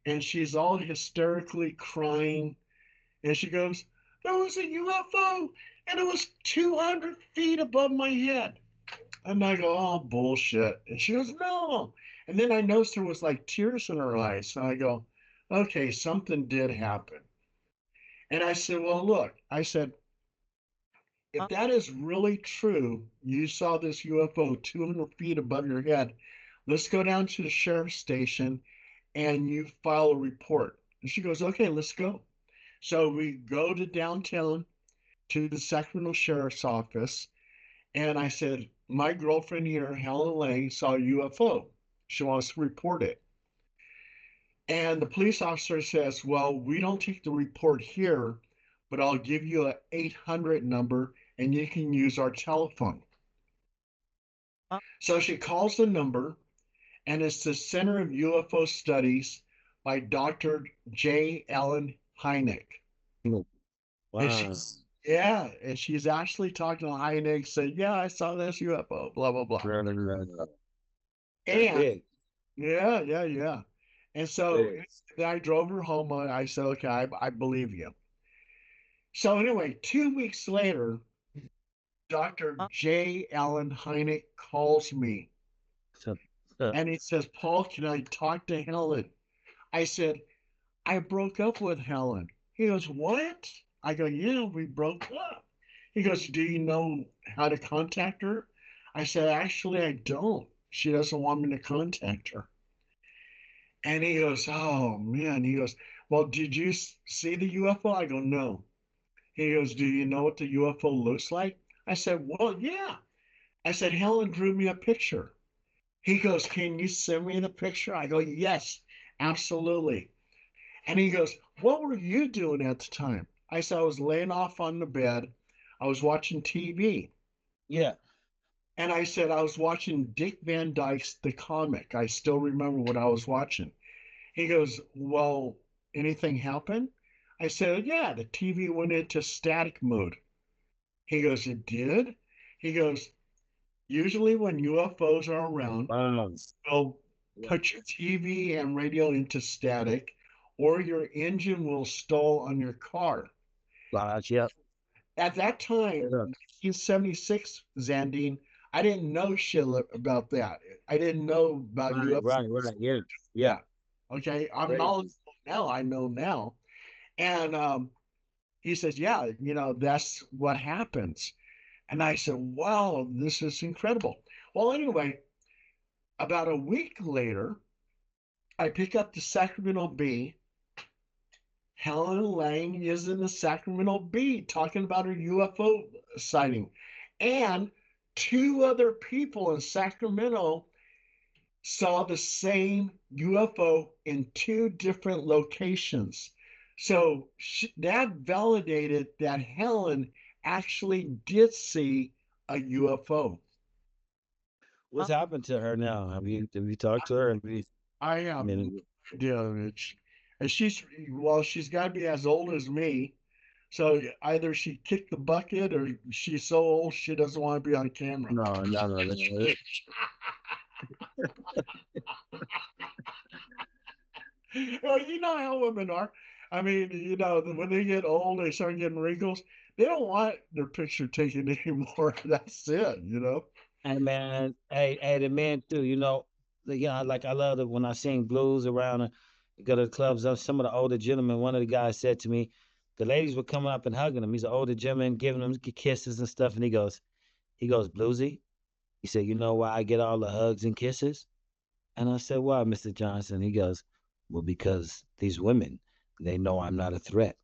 and she's all hysterically crying. And she goes, there was a UFO and it was 200 feet above my head. And I go, oh, bullshit. And she goes, no. And then I noticed there was like tears in her eyes. And I go, okay, something did happen. And I said, well, look, I said, if that is really true, you saw this UFO 200 feet above your head, let's go down to the sheriff's station and you file a report. And she goes, okay, let's go. So we go to downtown to the Sacramento Sheriff's Office. And I said, my girlfriend here, Helen Lang, saw a UFO. She wants to report it. And the police officer says, well, we don't take the report here, but I'll give you an 800 number and you can use our telephone. So she calls the number, and it's the Center of UFO Studies by Dr. J. Allen Hynek. And Wow. she's, yeah, and she's actually talking to Hynek, saying, yeah, I saw this UFO, blah, blah, blah. That's And big. yeah, yeah, yeah. And so Big. I drove her home and I said, okay, I believe you. So anyway, 2 weeks later, Dr. J. Allen Hynek calls me So, uh, and he says, Paul, can I talk to Helen? I said, I broke up with Helen. He goes, what? I go, yeah, we broke up. He goes, do you know how to contact her? I said, actually, I don't. She doesn't want me to contact her. And he goes, oh man. He goes, well, did you see the UFO? I go, no. He goes, do you know what the UFO looks like? I said, well, yeah. I said, Helen drew me a picture. He goes, can you send me the picture? I go, yes, absolutely. And he goes, what were you doing at the time? I said, I was laying off on the bed. I was watching TV. yeah. And I said, I was watching Dick Van Dyke's The Comic. I still remember what I was watching. He goes, well, anything happen? I said, yeah, the TV went into static mode. He goes, it did? He goes, usually when UFOs are around, Wow. they'll Yeah. put your TV and radio into static, or your engine will stall on your car. Lodge, yep. At that time, Yeah. 1976, Zandine, I didn't know shit about that. I didn't know about Right, UFOs. right, right. Yeah. Yeah. Yeah. Okay. I'm Crazy. knowledgeable now. I know now. And he says, yeah, that's what happens. And I said, wow, this is incredible. Well, anyway, about a week later, I pick up the Sacramento Bee. Helen Lang is in the Sacramento Bee talking about her UFO sighting. And two other people in Sacramento saw the same UFO in two different locations. So that validated that Helen actually did see a UFO. What's happened to her now? Have you talked to her? I I have no mean, idea. And she's got to be as old as me. So either she kicked the bucket or she's so old she doesn't want to be on camera. no, no, no, no. Well, you know how women are. I mean, when they get old, they start getting wrinkles. They don't want their picture taken anymore. That's it. Hey man, hey, the men too. Like I love it when I sing blues around and go to the clubs. Some of the older gentlemen. One of the guys said to me, the ladies were coming up and hugging him. He's an older gentleman, giving him kisses and stuff. And he goes, Bluesy. He said, you know why I get all the hugs and kisses? And I said, why, Mr. Johnson? He goes, well, because these women, they know I'm not a threat.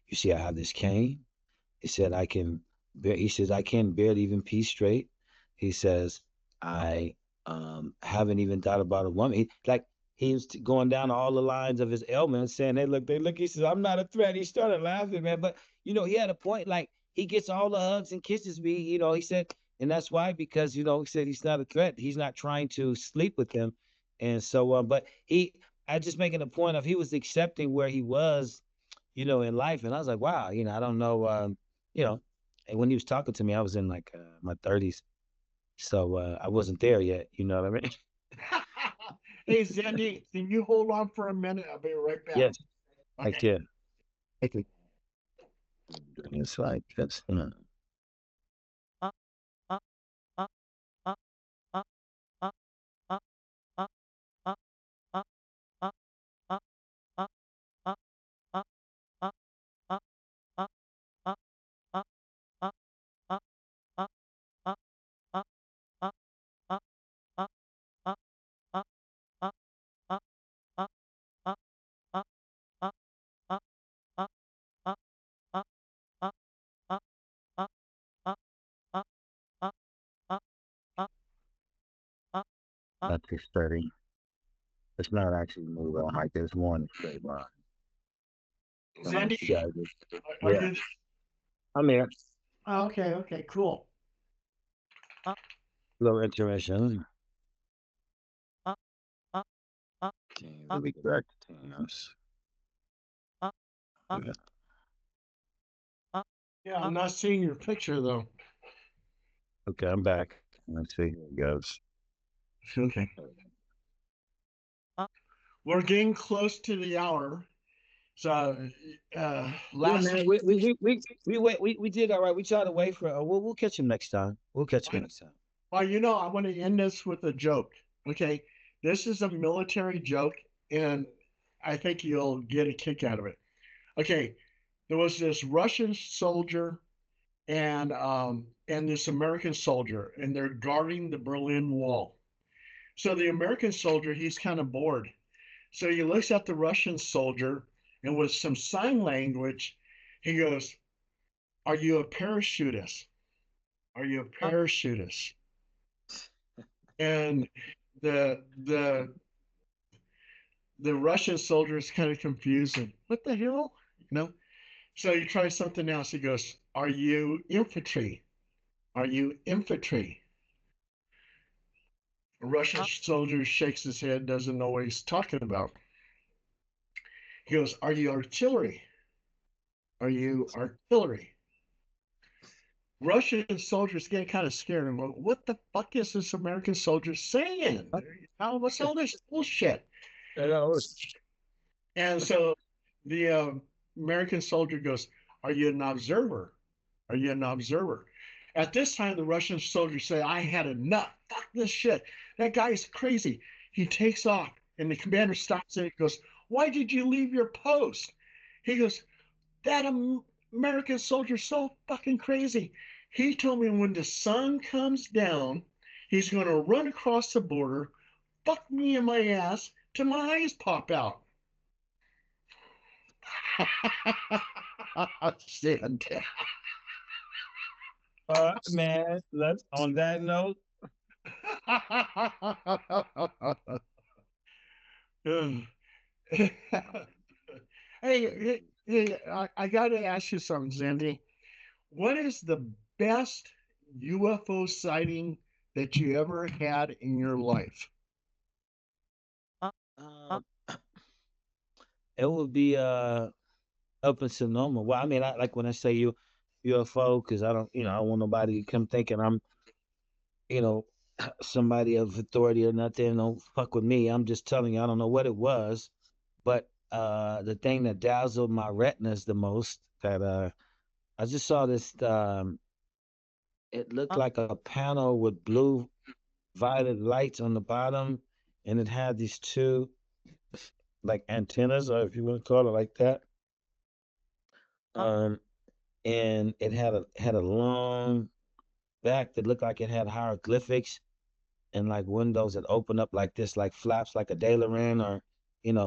You see, I have this cane. He says, I can barely even pee straight. He says, I haven't even thought about a woman. He was going down all the lines of his ailments, saying, they look, he says, I'm not a threat. He started laughing, man. But he had a point, like he gets all the hugs and kisses me, he said, and that's why, because he said he's not a threat. He's not trying to sleep with him. And so but I just making a point of he was accepting where he was, in life. And I was like, wow, I don't know. You know, and when he was talking to me, I was in like my 30s. So I wasn't there yet. You know what I mean? Hey, Zandy, can you hold on for a minute? I'll be right back. Yes, I Okay. can. I can. It's like that's not too steady. It's not actually moving like this morning straight line. Come on, Zandy, you gotta get. are Yeah, you? I'm here. Oh, okay, okay, cool. Little intermission. Let me correct things. Yeah. Yeah, I'm not seeing your picture though. Okay, I'm back. Let's see. Here it goes. Okay. We're getting close to the hour. So, Yeah, last, man. We did all right. We tried to wait for. We'll catch him next time. We'll catch him next time. well, I want to end this with a joke. Okay. This is a military joke, and I think you'll get a kick out of it. Okay. There was this Russian soldier and this American soldier, and they're guarding the Berlin Wall. So the American soldier, he's kind of bored. So he looks at the Russian soldier, and with some sign language, he goes, "Are you a parachutist? Are you a parachutist?" And the the the Russian soldier is kind of confused and what the hell, you know? So he tries something else. He goes, "Are you infantry? Are you infantry?" A Russian soldier shakes his head, doesn't know what he's talking about. He goes, "Are you artillery? Are you artillery?" Russian soldiers get kind of scared and go, "What the fuck is this American soldier saying? What's all this bullshit?" I know. And so the American soldier goes, "Are you an observer? Are you an observer?" At this time, the Russian soldiers say, "I had enough. Fuck this shit. That guy's crazy." He takes off, and the commander stops and he goes, "Why did you leave your post?" He goes, "That American soldier's so fucking crazy. He told me when the sun comes down, he's going to run across the border, fuck me in my ass till my eyes pop out." Shit. Man. Let's on that note. I got to ask you something, Zandy. What is the best UFO sighting that you ever had in your life? it would be up in Sonoma. Well, I mean, I like when I say you UFO because I don't, I don't want nobody to come thinking I'm, you know, somebody of authority or nothing. Don't fuck with me. I'm just telling you, I don't know what it was, but the thing that dazzled my retinas the most that I just saw this. It looked like a panel with blue violet lights on the bottom, and it had these two like antennas, or if you want to call it like that. Um, and it had a long back that looked like it had hieroglyphics and like windows that open up like this, like flaps, like a DeLorean or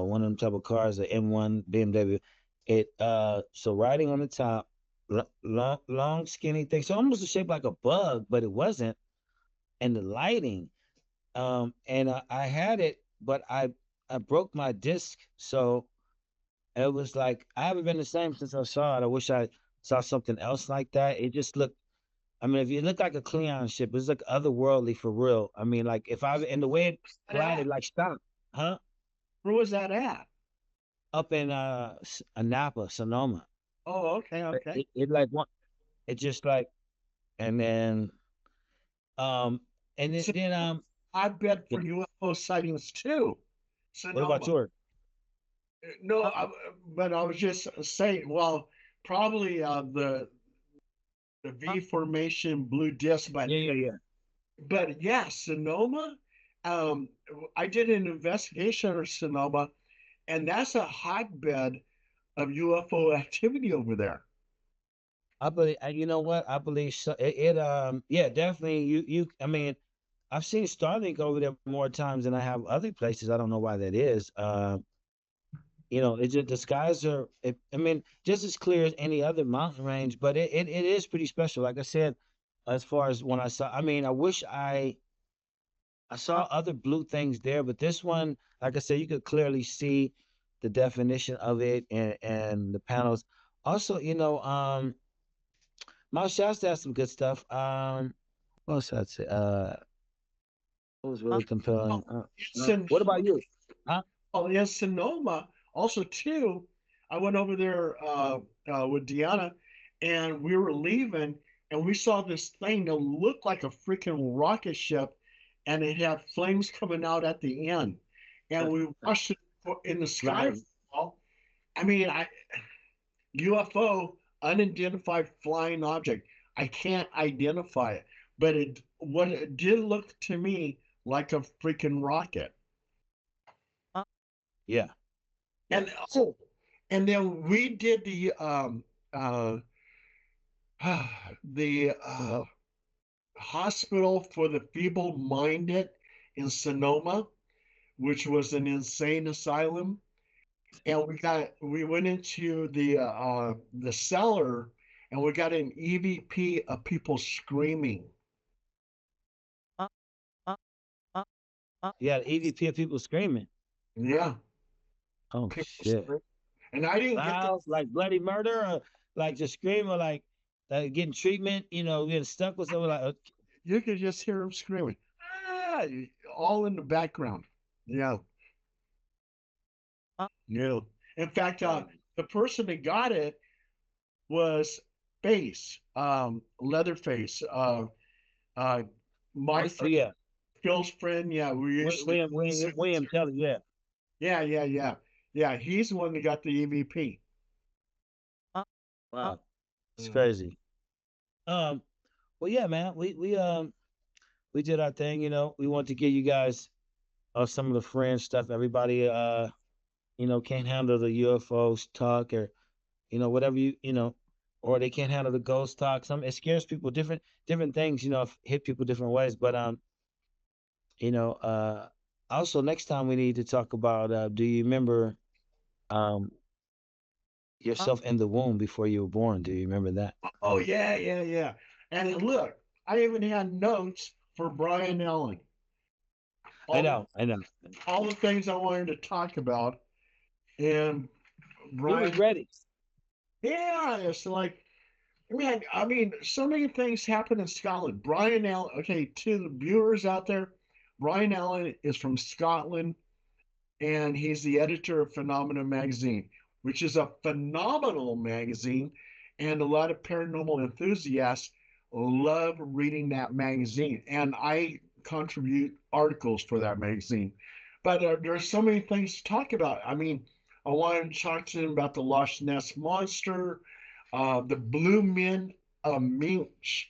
one of them type of cars, the M1 BMW. It so writing on the top, long, skinny thing, so almost shaped like a bug, but it wasn't. And the lighting, and I had it, but I broke my disc, so it was like I haven't been the same since I saw it. I wish I saw something else like that. It just looked. I mean, if you look like a Cleon ship, it's like otherworldly for real. I mean, like if I and the way it That glided, at? like stop, huh? Where was that at? Up in Napa, Sonoma. Oh, okay, It, okay. it, it like one, it just like, and then um, and then, So then I bet yeah. for UFO sightings too. What about Sonoma. yours? No, but I was just saying, well, probably the V formation blue disc, Yeah, yeah, yeah. but yeah, Sonoma. Um, I did an investigation of Sonoma, and that's a hotbed of UFO activity over there. I believe, you know what? I believe so. Yeah, definitely. I mean, I've seen Starlink over there more times than I have other places. I don't know why that is. It's just the skies are, I mean, just as clear as any other mountain range, but it is pretty special. Like I said, as far as when I saw, I mean, I wish I saw other blue things there, but this one, like I said, you could clearly see the definition of it and the panels. Also, my shouts has some good stuff. What else I'd say? It was really compelling. It's in What about you? Huh? Oh, in Sonoma, also too, I went over there with Deanna, and we were leaving, and we saw this thing that looked like a freaking rocket ship, and it had flames coming out at the end, and we watched it in the sky. Right. fall. I mean, UFO, unidentified flying object. I can't identify it, but what it did look to me like a freaking rocket. Yeah. Yeah. And oh, and then we did uh the hospital for the feeble-minded in Sonoma, which was an insane asylum. And we went into the cellar and we got an EVP of people screaming. Yeah, the EVP of people screaming. Yeah, Oh people shit. screaming. And I didn't get to Loud, like bloody murder, or like just scream, or like getting treatment, getting stuck with someone like you could just hear them screaming. Ah, all in the background. Yeah. No. In fact, the person that got it was Face, Leatherface, uh, my oh yeah. Phil's friend. Yeah, we used to. William Kelly, yeah. Yeah, yeah, yeah, yeah. He's the one that got the EVP. Wow. It's Mhm. crazy. Um, well yeah, man. We did our thing, we want to give you guys some of the fringe stuff. Everybody can't handle the UFOs talk or whatever or they can't handle the ghost talk. Some it scares people different things, hit people different ways. But you know, uh also next time we need to talk about do you remember um yourself in the womb before you were born? Do you remember that? Oh yeah, yeah, yeah. And look, I even had notes for Brian Allen. I All know, I know. all the things I wanted to talk about, and He was Brian. ready. Yeah, it's like, man, I mean, so many things happen in Scotland. Brian Allen, okay, to the viewers out there, Brian Allen is from Scotland. and he's the editor of Phenomena Magazine, which is a phenomenal magazine. And a lot of paranormal enthusiasts love reading that magazine. And I contribute articles for that magazine. But there's so many things to talk about. I mean, I wanted to talk to him about the Loch Ness Monster, the Blue Men of Minch.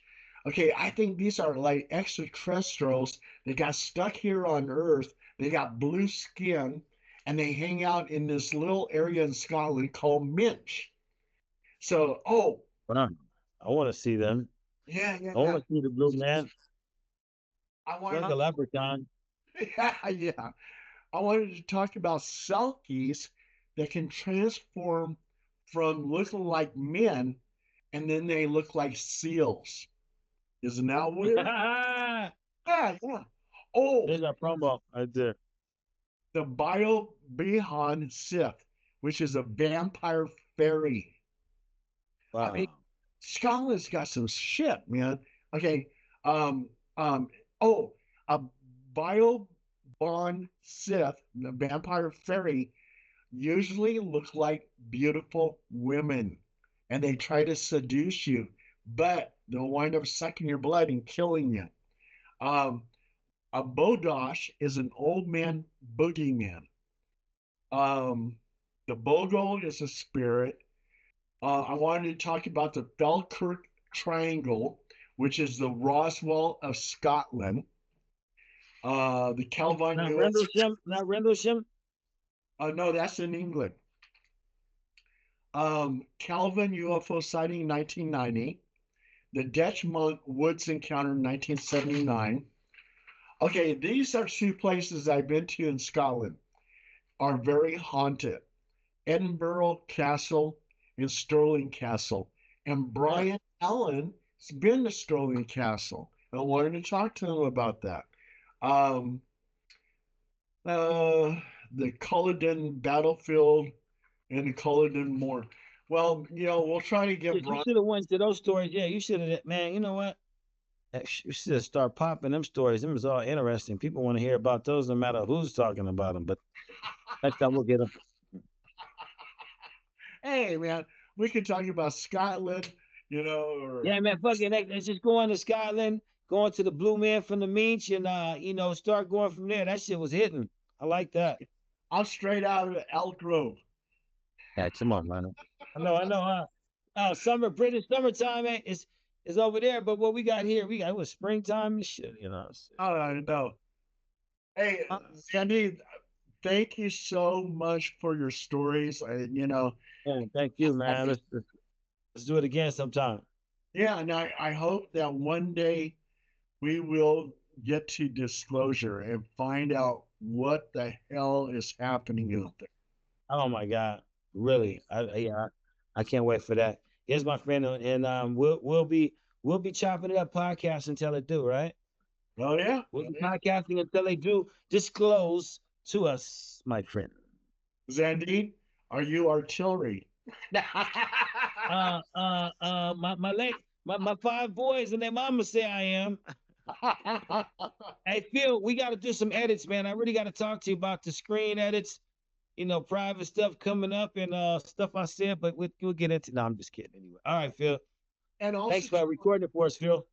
Okay, I think these are like extraterrestrials. They got stuck here on Earth. They got blue skin, and they hang out in this little area in Scotland called Minch. So, oh, Wow. I want to see them. yeah, yeah, I yeah. want to see the blue man. I Like wanted, a leprechaun. yeah, yeah. I wanted to talk about selkies that can transform from looking like men and then they look like seals. Isn't that weird? Yeah, yeah. Oh, There's our promo right there. the Bio Behan Sith, which is a vampire fairy. I mean, Wow. Scotland's got some shit, man. Okay. Um, um, oh, a Bio Bond Sith, the vampire fairy, usually look like beautiful women and they try to seduce you, but they'll wind up sucking your blood and killing you. Um, a Bodosh is an old man boogeyman. Um, the Bogle is a spirit. I wanted to talk about the Falkirk Triangle, which is the Roswell of Scotland. The Kelvin Not US. Rendlesham. Not Rendlesham. No, that's in England. Calvin UFO sighting 1990. The Dutch monk Woods encounter 1979. Okay, these are two places I've been to in Scotland are very haunted. Edinburgh Castle and Stirling Castle. And Huh. Brian Allen has been to Stirling Castle. I wanted to talk to him about that. Um, the Culloden battlefield and the Culloden Moor. Well, we'll try to get Shit, you Brian. should have went to those stories. Yeah, you should have. Man, you know what? You should have start popping them stories. Them is all interesting. People want to hear about those, no matter who's talking about them. But next time we'll get them. Hey, man, we can talk about Scotland, or Yeah, man. Fuck it. Let's just go on to Scotland, going to the Blue Man from the Meach, and start going from there. That shit was hitting. I like that. I'm straight out of Elk Grove. Yeah, come on, man. I know. Summer, British summertime, man, is over there. But what we got here, we got it was springtime and shit. Oh, I know. Hey, Uh, Sandy, thank you so much for your stories. yeah, thank you, I man. think, Let's do it again sometime. yeah, and I hope that one day we will get to disclosure and find out what the hell is happening out there. Oh my God, really? I can't wait for that. Here's my friend, and we'll be chopping it up podcast until it do, right? Oh, yeah. We'll be podcasting until they do disclose to us, my friend. Zandine, are you artillery? My five boys and their mama say I am. Hey Phil, we got to do some edits, man. I really got to talk to you about the screen edits, private stuff coming up and stuff I said, but we'll get into. No, I'm just kidding. Anyway, all right, Phil. And Thanks also, for recording it for us, Phil.